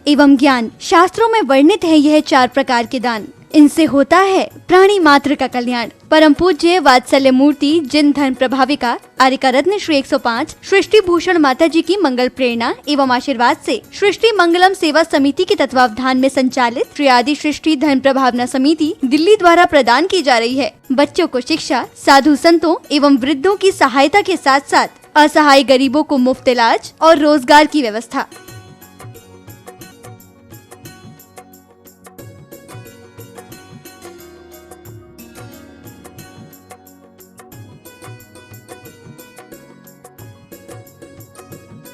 एवं ज्ञान। शास्त्रों में वर्णित है यह 4 प्रकार के दान। इनसे होता है प्राणी मात्र का कल्याण। परम पूज्य वात्सल्य मूर्ति जिन धर्म प्रभाविका आर्यका रत्न श्री 105 सृष्टि भूषण माता जी की मंगल प्रेरणा एवं आशीर्वाद से सृष्टि मंगलम सेवा समिति के तत्वावधान में संचालित श्री आदि सृष्टि धर्म प्रभावना समिति दिल्ली द्वारा प्रदान की जा रही है। बच्चों को शिक्षा, साधु संतों एवं वृद्धों की सहायता के साथ साथ असहाय गरीबों को मुफ्त इलाज और रोजगार की व्यवस्था।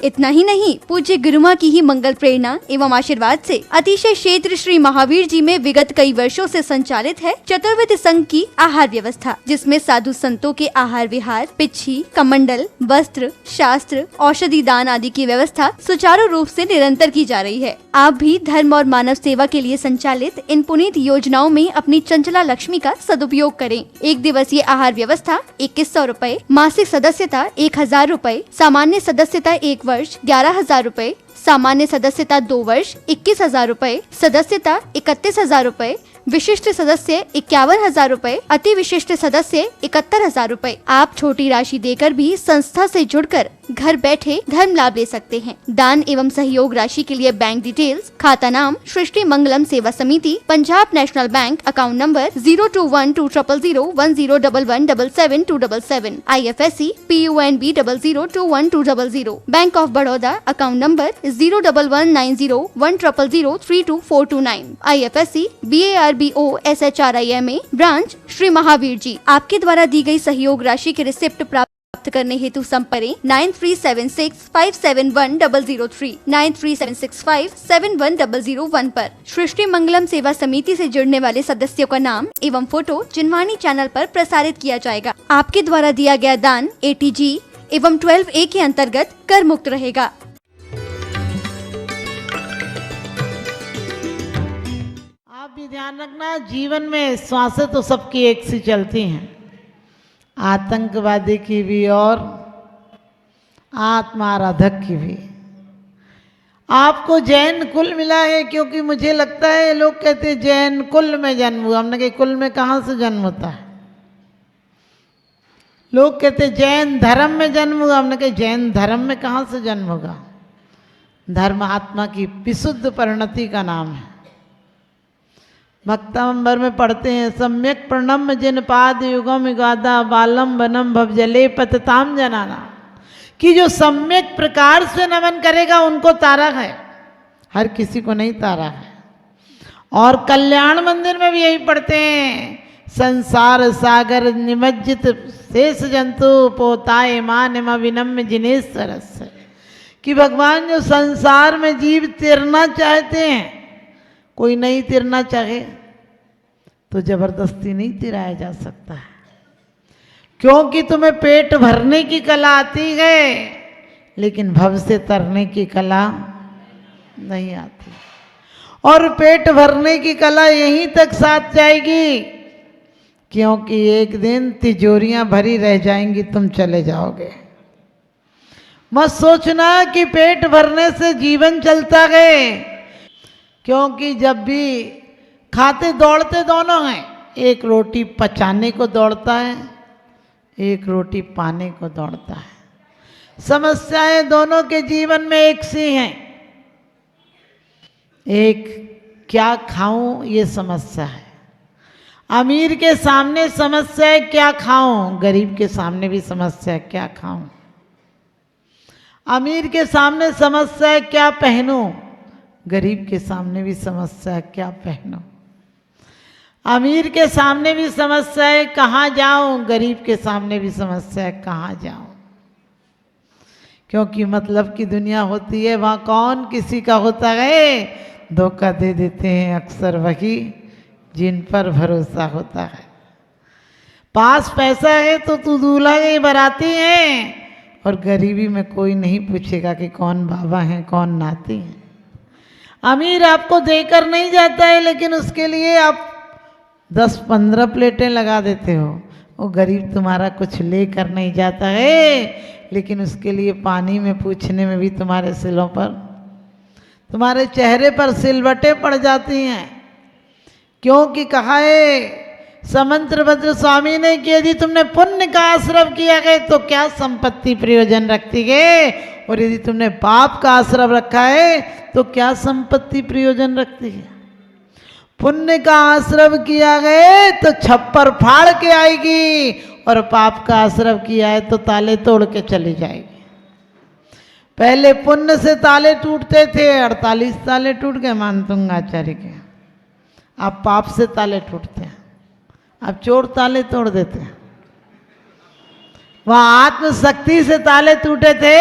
इतना ही नहीं, पूज्य गुरुमा की ही मंगल प्रेरणा एवं आशीर्वाद से अतिशय क्षेत्र श्री महावीर जी में विगत कई वर्षों से संचालित है चतुर्विध संघ की आहार व्यवस्था, जिसमें साधु संतों के आहार विहार, पिच्छी, कमंडल, वस्त्र, शास्त्र, औषधि दान आदि की व्यवस्था सुचारू रूप से निरंतर की जा रही है। आप भी धर्म और मानव सेवा के लिए संचालित इन पुनीत योजनाओं में अपनी चंचला लक्ष्मी का सदुपयोग करें। 1 दिवसीय आहार व्यवस्था 2100 रूपए, मासिक सदस्यता 1000 रूपए, सामान्य सदस्यता 1 वर्ष 11,000 रूपए, सामान्य सदस्यता 2 वर्ष 21,000 रूपए, सदस्यता 31,000 रूपए, विशिष्ट सदस्य 51,000 रूपए, अति विशिष्ट सदस्य 71,000 रूपए। आप छोटी राशि देकर भी संस्था से जुड़कर घर बैठे धर्म लाभ ले सकते हैं। दान एवं सहयोग राशि के लिए बैंक डिटेल्स, खाता नाम सृष्टि Mangalam Seva Samiti, Punjab National Bank, account number 021200101177 IFSC PUNB 002120, Bank of Baroda, account number 0119010032429 IFSC BARBO SHRIMA, branch Shri Mahavir ji. आपके द्वारा दी गई सहयोग राशि के रिसिप्ट प्राप्त करने हेतु संपर्क 9376571003 9376571001 पर। सृष्टि मंगलम सेवा समिति से जुड़ने वाले सदस्यों का नाम एवं फोटो जिनवाणी चैनल पर प्रसारित किया जाएगा। आपके द्वारा दिया गया दान ATG एवं 12A के अंतर्गत कर मुक्त रहेगा। आप भी ध्यान रखना, जीवन में श्वासें तो सबकी एक सी चलती हैं, आतंकवादी की भी और आत्माराधक की भी। आपको जैन कुल मिला है, क्योंकि मुझे लगता है लोग कहते हैं जैन कुल में जन्म हुआ। हमने कहा कुल में कहाँ से जन्म होता है? लोग कहते हैं जैन धर्म में जन्म हुआ। हमने कहा जैन धर्म में कहाँ से जन्म होगा? धर्म आत्मा की विशुद्ध परिणति का नाम है। भक्तांबर में पढ़ते हैं, सम्यक प्रणम जिन पाद युगम गादा बालम बनम भवजले पतताम जनाना, कि जो सम्यक प्रकार से नमन करेगा उनको तारा है, हर किसी को नहीं तारा है। और कल्याण मंदिर में भी यही पढ़ते हैं, संसार सागर निमज्जित शेष जंतु पोताए मान विनम्य जिनेश सरस, कि भगवान जो संसार में जीव तिरना चाहते हैं, कोई नहीं तिरना चाहे तो जबरदस्ती नहीं तिराया जा सकता है, क्योंकि तुम्हें पेट भरने की कला आती है, लेकिन भव से तरने की कला नहीं आती। और पेट भरने की कला यहीं तक साथ जाएगी, क्योंकि एक दिन तिजोरियां भरी रह जाएंगी, तुम चले जाओगे। मत सोचना कि पेट भरने से जीवन चलता है, क्योंकि जब भी खाते दौड़ते दोनों हैं, एक रोटी पचाने को दौड़ता है, एक रोटी पाने को दौड़ता है। समस्याएं दोनों के जीवन में एक सी हैं। एक क्या खाऊं ये समस्या है, अमीर के सामने समस्या है क्या खाऊं, गरीब के सामने भी समस्या है क्या खाऊं। अमीर के सामने समस्या है क्या पहनूं, गरीब के सामने भी समस्या है क्या पहनूं। अमीर के सामने भी समस्या है कहाँ जाऊं, गरीब के सामने भी समस्या है कहाँ जाऊं। क्योंकि मतलब की दुनिया होती है, वहाँ कौन किसी का होता है, धोखा दे देते हैं अक्सर वही जिन पर भरोसा होता है। पास पैसा है तो तू दूल्हा की बाराती है, और गरीबी में कोई नहीं पूछेगा कि कौन बाबा हैं कौन नाती हैं। अमीर आपको देकर नहीं जाता है, लेकिन उसके लिए आप 10-15 प्लेटें लगा देते हो। वो गरीब तुम्हारा कुछ लेकर नहीं जाता है, लेकिन उसके लिए पानी में पूछने में भी तुम्हारे सिलों पर तुम्हारे चेहरे पर सिलवटें पड़ जाती हैं, क्योंकि कहा है समंत्रभद्र स्वामी ने कि यदि तुमने पुण्य का आश्रव किया है तो क्या संपत्ति प्रयोजन रखती है, और यदि तुमने पाप का आश्रव रखा है तो क्या संपत्ति प्रयोजन रखती है। पुण्य का आश्रव किया है तो छप्पर फाड़ के आएगी, और पाप का आश्रव किया है तो ताले तोड़ के चली जाएगी। पहले पुण्य से ताले टूटते थे, 48 ताले टूट गए मानतुंगाचार्य के। अब पाप से ताले टूटते हैं, अब चोर ताले तोड़ देते हैं। वहां आत्मशक्ति से ताले टूटे थे,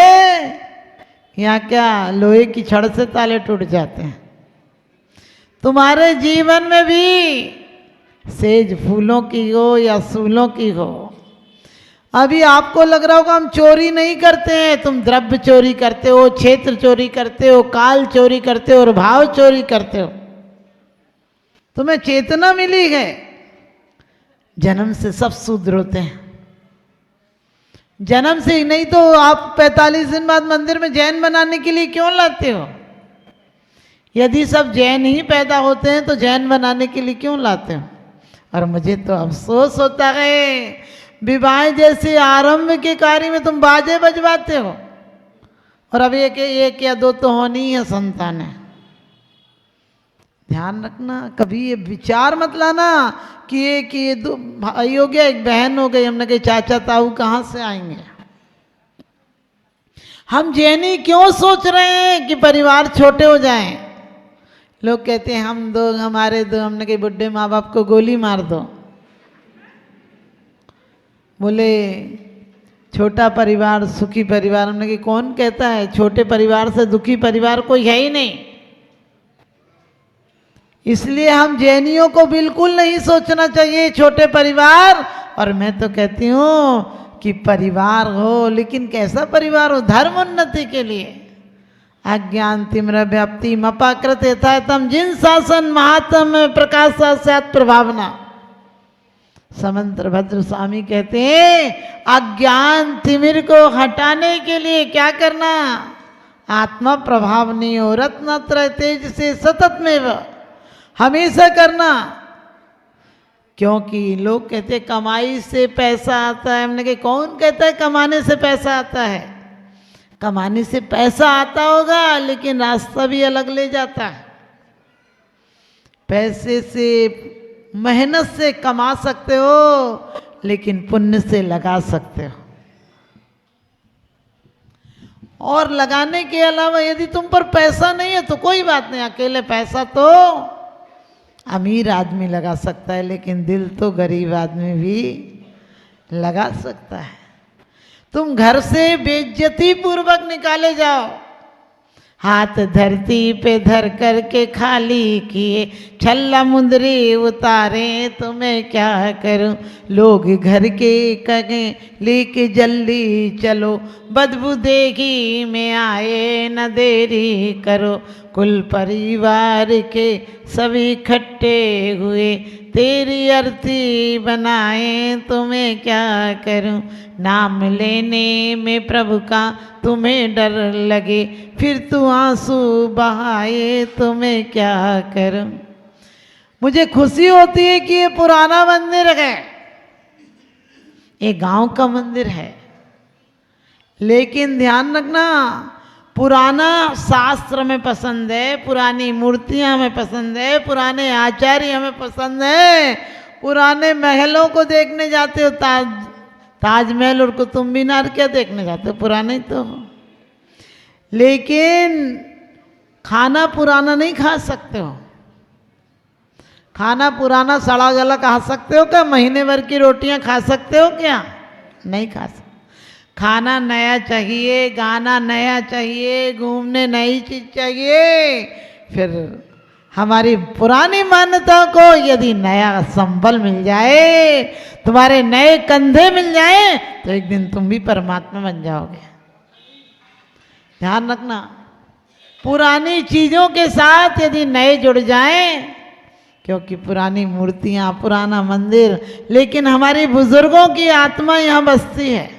यहाँ क्या लोहे की छड़ से ताले टूट जाते हैं। तुम्हारे जीवन में भी सेज फूलों की हो या सूलों की हो, अभी आपको लग रहा होगा हम चोरी नहीं करते हैं, तुम द्रव्य चोरी करते हो, क्षेत्र चोरी करते हो, काल चोरी करते हो और भाव चोरी करते हो। तुम्हें चेतना मिली है, जन्म से सब शूद्र होते हैं, जन्म से ही। नहीं तो आप 45 दिन बाद मंदिर में जैन बनाने के लिए क्यों लाते हो? यदि सब जैन ही पैदा होते हैं तो जैन बनाने के लिए क्यों लाते हो? और मुझे तो अफसोस होता है, विवाह जैसे आरंभ के कार्य में तुम बाजे बजवाते हो, और अब एक या दो तो होनी ही है संतान है। ध्यान रखना, कभी ये विचार मत लाना कि ये दो भाई हो गया, एक बहन हो गई, हमने कही चाचा ताऊ कहाँ से आएंगे। हम जैनी क्यों सोच रहे हैं कि परिवार छोटे हो जाएं? लोग कहते हैं हम दो, हमारे दो, हमने कही बुढ़े माँ बाप को गोली मार दो। बोले छोटा परिवार सुखी परिवार, हमने कही कौन कहता है? छोटे परिवार से दुखी परिवार कोई है ही नहीं। इसलिए हम जैनियों को बिल्कुल नहीं सोचना चाहिए छोटे परिवार। और मैं तो कहती हूँ कि परिवार हो, लेकिन कैसा परिवार हो? धर्म उन्नति के लिए। अज्ञान तिम्र व्याप्ति मपाकृत यथातम जिन शासन महात्म प्रकाश सात प्रभावना। समंत्रभद्र स्वामी कहते हैं अज्ञान तिमिर को हटाने के लिए क्या करना? आत्मा प्रभाव नहीं हो रत्नत्र तेज से सतत में हमेशा करना। क्योंकि लोग कहते कमाई से पैसा आता है, हमने कहा कौन कहता है कमाने से पैसा आता है? कमाने से पैसा आता होगा, लेकिन रास्ता भी अलग ले जाता है। पैसे से मेहनत से कमा सकते हो, लेकिन पुण्य से लगा सकते हो। और लगाने के अलावा यदि तुम पर पैसा नहीं है तो कोई बात नहीं, अकेले पैसा तो अमीर आदमी लगा सकता है, लेकिन दिल तो गरीब आदमी भी लगा सकता है। तुम घर से बेइज्जती पूर्वक निकाले जाओ, हाथ धरती पे धर करके खाली किए, छल्ला मुंदरी उतारे तो मैं क्या करूं? लोग घर के कहें लेके जल्दी चलो, बदबू देगी में आए न देरी करो। कुल परिवार के सभी इकट्ठे हुए, तेरी अर्थी बनाए तो मैं क्या करूं? नाम लेने में प्रभु का तुम्हें डर लगे, फिर तू आंसू बहाए तो मैं क्या करूं? मुझे खुशी होती है कि ये पुराना मंदिर है, ये गांव का मंदिर है, लेकिन ध्यान रखना पुराना शास्त्र हमें पसंद है, पुरानी मूर्तियां हमें पसंद है, पुराने आचार्य हमें पसंद है। पुराने महलों को देखने जाते हो, ताजमहल और कुतुब मीनार क्या देखने जाते हो? पुराने तो हो, लेकिन खाना पुराना नहीं खा सकते हो। खाना पुराना सड़ा गला खा सकते हो क्या? महीने भर की रोटियां खा सकते हो क्या? नहीं खा सकते। खाना नया चाहिए, गाना नया चाहिए, घूमने नई चीज चाहिए। फिर हमारी पुरानी मान्यताओं को यदि नया संबल मिल जाए, तुम्हारे नए कंधे मिल जाए, तो एक दिन तुम भी परमात्मा बन जाओगे। ध्यान रखना, पुरानी चीजों के साथ यदि नए जुड़ जाएं, क्योंकि पुरानी मूर्तियां, पुराना मंदिर, लेकिन हमारे बुजुर्गों की आत्मा यहाँ बसती है।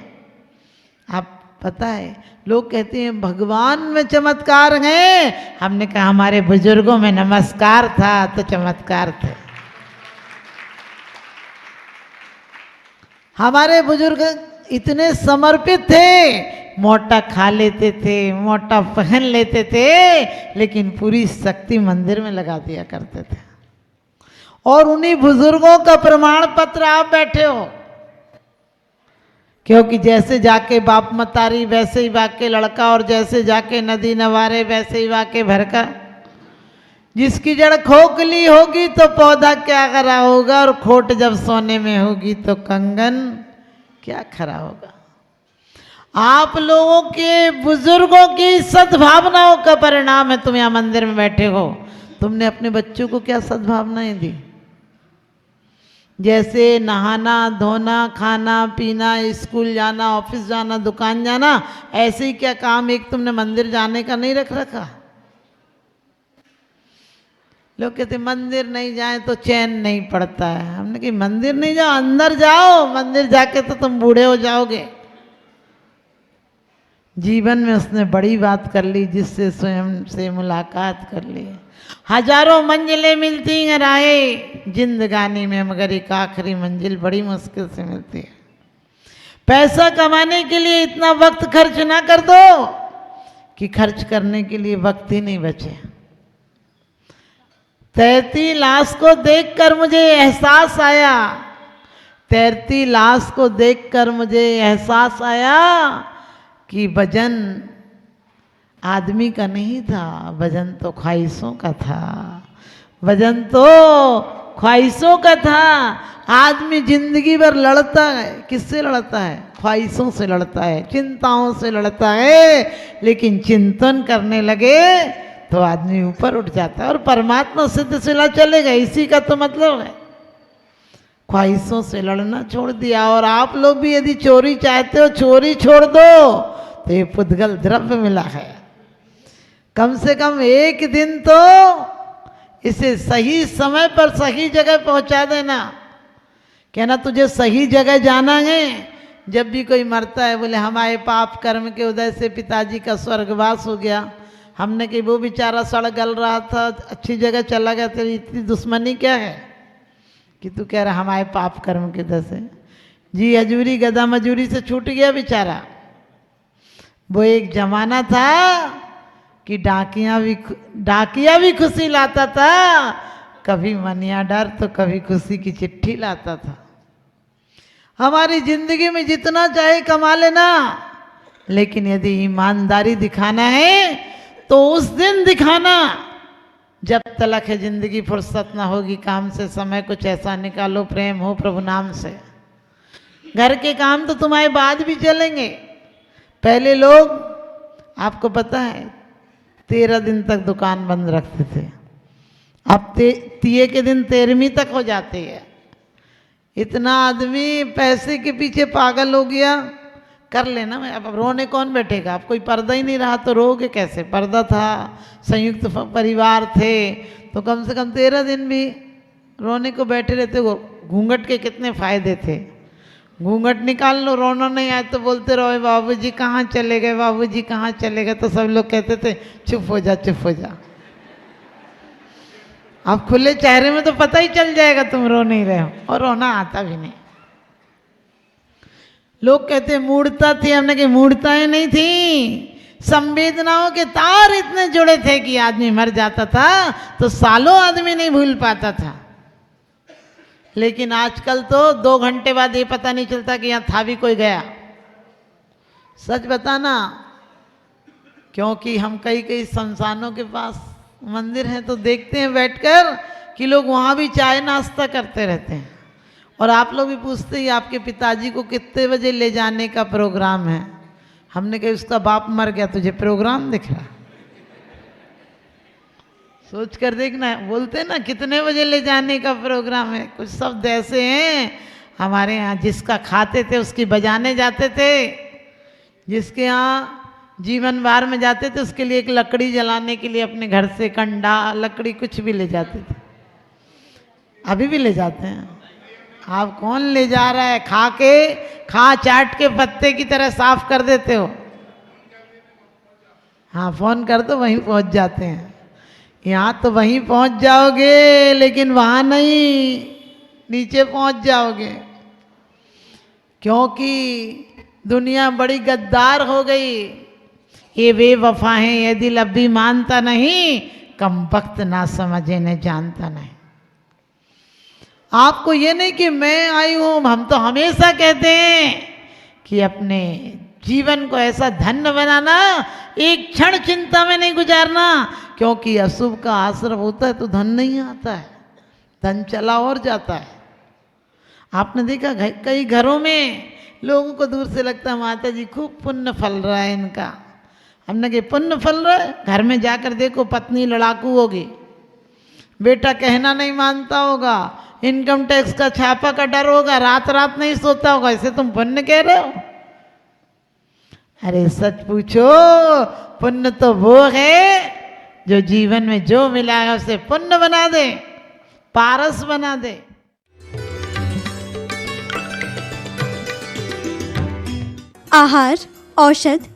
आप पता है लोग कहते हैं भगवान में चमत्कार है, हमने कहा हमारे बुजुर्गों में नमस्कार था तो चमत्कार थे। हमारे बुजुर्ग इतने समर्पित थे, मोटा खा लेते थे, मोटा पहन लेते थे, लेकिन पूरी शक्ति मंदिर में लगा दिया करते थे। और उन्हीं बुजुर्गों का प्रमाण पत्र आप बैठे हो, क्योंकि जैसे जाके बाप मतारी वैसे ही वाके लड़का, और जैसे जाके नदी नवारे वैसे ही वाके भरका। जिसकी जड़ खोखली होगी तो पौधा क्या खरा होगा, और खोट जब सोने में होगी तो कंगन क्या खरा होगा। आप लोगों के बुजुर्गों की सद्भावनाओं का परिणाम है तुम यहाँ मंदिर में बैठे हो। तुमने अपने बच्चों को क्या सद्भावनाएं दी? जैसे नहाना धोना, खाना पीना, स्कूल जाना, ऑफिस जाना, दुकान जाना, ऐसे ही क्या काम एक तुमने मंदिर जाने का नहीं रख रखा? लोग कहते मंदिर नहीं जाए तो चैन नहीं पड़ता है। हमने कहा मंदिर नहीं जाओ, अंदर जाओ, मंदिर जाके तो तुम बूढ़े हो जाओगे। जीवन में उसने बड़ी बात कर ली, जिससे स्वयं से मुलाकात कर ली। हजारों मंजिलें मिलती हैं राहे जिंदगानी में, मगर एक आखिरी मंजिल बड़ी मुश्किल से मिलती है। पैसा कमाने के लिए इतना वक्त खर्च ना कर दो कि खर्च करने के लिए वक्त ही नहीं बचे। तैरती लाश को देखकर मुझे एहसास आया, तैरती लाश को देखकर मुझे एहसास आया कि वजन आदमी का नहीं था, वजन तो ख्वाहिशों का था, वजन तो ख्वाहिशों का था। आदमी जिंदगी भर लड़ता है, किससे लड़ता है? ख्वाहिशों से लड़ता है, चिंताओं से लड़ता है। लेकिन चिंतन करने लगे तो आदमी ऊपर उठ जाता है और परमात्मा सिद्ध सिला चलेगा। इसी का तो मतलब है। ख्वाहिशों से लड़ना छोड़ दिया। और आप लोग भी यदि चोरी चाहते हो, चोरी छोड़ दो, तो ये पुद्गल द्रव्य मिला है। कम से कम एक दिन तो इसे सही समय पर सही जगह पहुंचा देना। कहना तुझे सही जगह जाना है। जब भी कोई मरता है बोले हमारे पाप कर्म के उदय से पिताजी का स्वर्गवास हो गया। हमने कि वो बेचारा सड़ गल रहा था, अच्छी जगह चला गया, तेरी इतनी दुश्मनी क्या है कि तू कह रहा हमारे पाप कर्म के उदय से? जी हजूरी गदा मजूरी से छूट गया बेचारा। वो एक जमाना था कि डाकिया भी खुशी लाता था, कभी मनिया डर तो कभी खुशी की चिट्ठी लाता था। हमारी जिंदगी में जितना चाहे कमा लेना, लेकिन यदि ईमानदारी दिखाना है तो उस दिन दिखाना जब तलक है जिंदगी, फुर्सत ना होगी काम से। समय कुछ ऐसा निकालो, प्रेम हो प्रभु नाम से। घर के काम तो तुम्हारे बाद भी चलेंगे। पहले लोग, आपको पता है, 13 दिन तक दुकान बंद रखते थे। अब 30 के दिन 13वीं तक हो जाती है। इतना आदमी पैसे के पीछे पागल हो गया। कर लेना, अब रोने कौन बैठेगा? अब कोई पर्दा ही नहीं रहा तो रोगे कैसे? पर्दा था, संयुक्त परिवार थे, तो कम से कम 13 दिन भी रोने को बैठे रहते हो। घूंघट के कितने फायदे थे। घूंघट निकाल लो, रोना नहीं आए तो बोलते रहो बाबूजी कहाँ चले गए, बाबूजी कहाँ चले गए। तो सब लोग कहते थे चुप हो जा, चुप हो जा। अब खुले चेहरे में तो पता ही चल जाएगा तुम रो नहीं रहे हो, और रोना आता भी नहीं। लोग कहते मूढ़ता थी, हमने कही मूढ़ताएं नहीं थी। संवेदनाओं के तार इतने जुड़े थे कि आदमी मर जाता था तो सालों आदमी नहीं भूल पाता था। लेकिन आजकल तो 2 घंटे बाद ये पता नहीं चलता कि यहाँ था भी कोई गया। सच बताना, क्योंकि हम कई शमशानों के पास मंदिर हैं तो देखते हैं बैठकर कि लोग वहाँ भी चाय नाश्ता करते रहते हैं। और आप लोग भी पूछते हैं आपके पिताजी को कितने बजे ले जाने का प्रोग्राम है? हमने कहा उसका बाप मर गया, तुझे प्रोग्राम दिख रहा? सोच कर देखना। बोलते हैं ना कितने बजे ले जाने का प्रोग्राम है। कुछ शब्द ऐसे हैं हमारे यहाँ, जिसका खाते थे उसकी बजाने जाते थे, जिसके यहाँ जीवन बार में जाते थे उसके लिए एक लकड़ी जलाने के लिए अपने घर से कंडा, लकड़ी कुछ भी ले जाते थे। अभी भी ले जाते हैं। आप कौन ले जा रहा है? खा चाट के पत्ते की तरह साफ कर देते हो। हाँ फोन कर दो वहीं पहुंच जाते हैं। यहाँ तो वहीं पहुंच जाओगे लेकिन वहाँ नहीं, नीचे पहुंच जाओगे, क्योंकि दुनिया बड़ी गद्दार हो गई। ये बेवफा है, ये दिल अब भी मानता नहीं, कम वक्त ना समझे न जानता नहीं। आपको ये नहीं कि मैं आई हूं, हम तो हमेशा कहते हैं कि अपने जीवन को ऐसा धन्य बनाना, एक क्षण चिंता में नहीं गुजारना, क्योंकि अशुभ का आश्रय होता है तो धन नहीं आता है, धन चला और जाता है। आपने देखा कई घरों में लोगों को दूर से लगता है माता जी खूब पुण्य फल रहा है इनका। हमने कहा पुण्य फल रहा है, घर में जाकर देखो पत्नी लड़ाकू होगी, बेटा कहना नहीं मानता होगा, इनकम टैक्स का छापा का डर होगा, रात रात नहीं सोता होगा, इसे तुम पुण्य कह रहे हो? अरे सच पूछो, पुण्य तो वो है जो जीवन में जो मिला है उसे पुण्य बना दे, पारस बना दे। आहार, औषध,